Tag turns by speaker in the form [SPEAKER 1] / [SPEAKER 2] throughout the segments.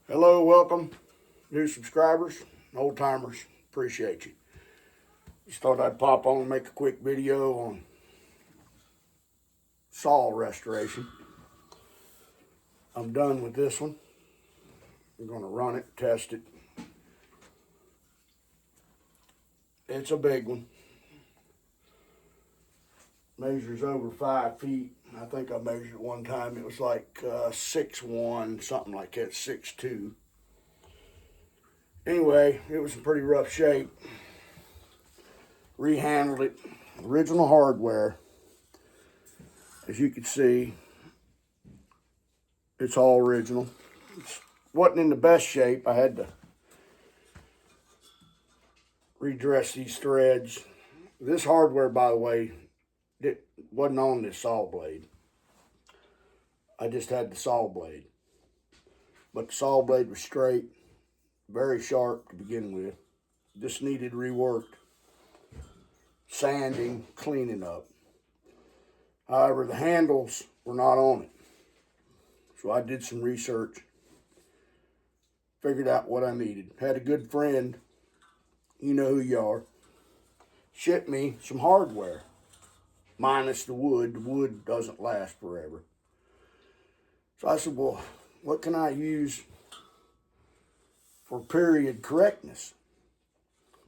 [SPEAKER 1] Hello, welcome, new subscribers, old timers, appreciate you. Just thought I'd pop on and make a quick video on saw restoration. I'm done with this one. I'm going to run it, test it. It's a big one. Measures over 5 feet. I think I measured it one time. It was like 6'1", something like that, 6'2". Anyway, it was in pretty rough shape. Rehandled it. Original hardware. As you can see, it's all original. It wasn't in the best shape. I had to redress these threads. This hardware, by the way, it wasn't on this saw blade. I just had the saw blade. But the saw blade was straight, very sharp to begin with. Just needed reworked, sanding, cleaning up. However, the handles were not on it. So I did some research, figured out what I needed. Had a good friend, you know who you are, shipped me some hardware, minus the wood. The wood doesn't last forever. So I said, well, what can I use for period correctness?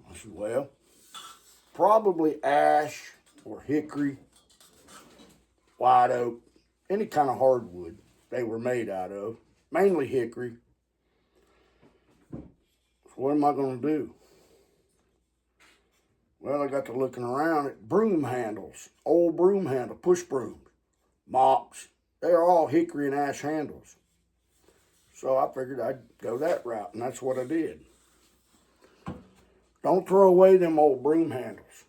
[SPEAKER 1] I said, well, probably ash or hickory, white oak, any kind of hardwood they were made out of, mainly hickory. So what am I going to do? Well, I got to looking around at broom handles, old broom handle, push brooms, mops. They're all hickory and ash handles. So I figured I'd go that route, and that's what I did. Don't throw away them old broom handles.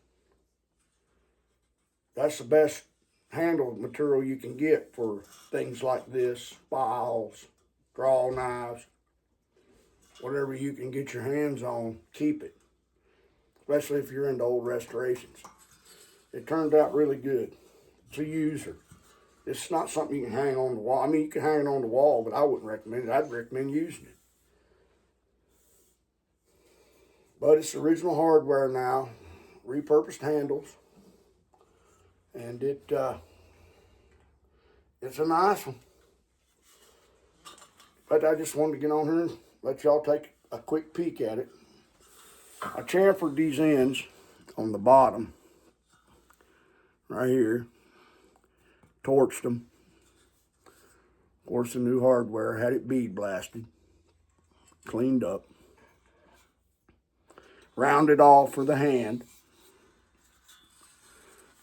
[SPEAKER 1] That's the best handle material you can get for things like this, files, draw knives, whatever you can get your hands on, keep it. Especially if you're into old restorations. It turned out really good. It's a user. It's not something you can hang on the wall. I mean, you can hang it on the wall, but I wouldn't recommend it. I'd recommend using it. But it's original hardware now, repurposed handles, and it's a nice one. But I just wanted to get on here and let y'all take a quick peek at it. I chamfered these ends on the bottom, right here, torched them. Of course, the new hardware had it bead blasted, cleaned up, rounded off for the hand.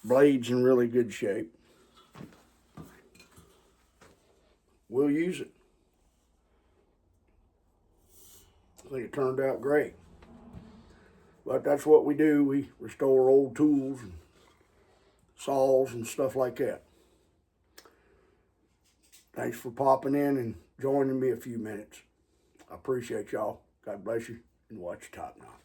[SPEAKER 1] Blade's in really good shape. We'll use it. I think it turned out great. But that's what we do. We restore old tools and saws and stuff like that. Thanks for popping in and joining me a few minutes. I appreciate y'all. God bless you, and watch your top knot.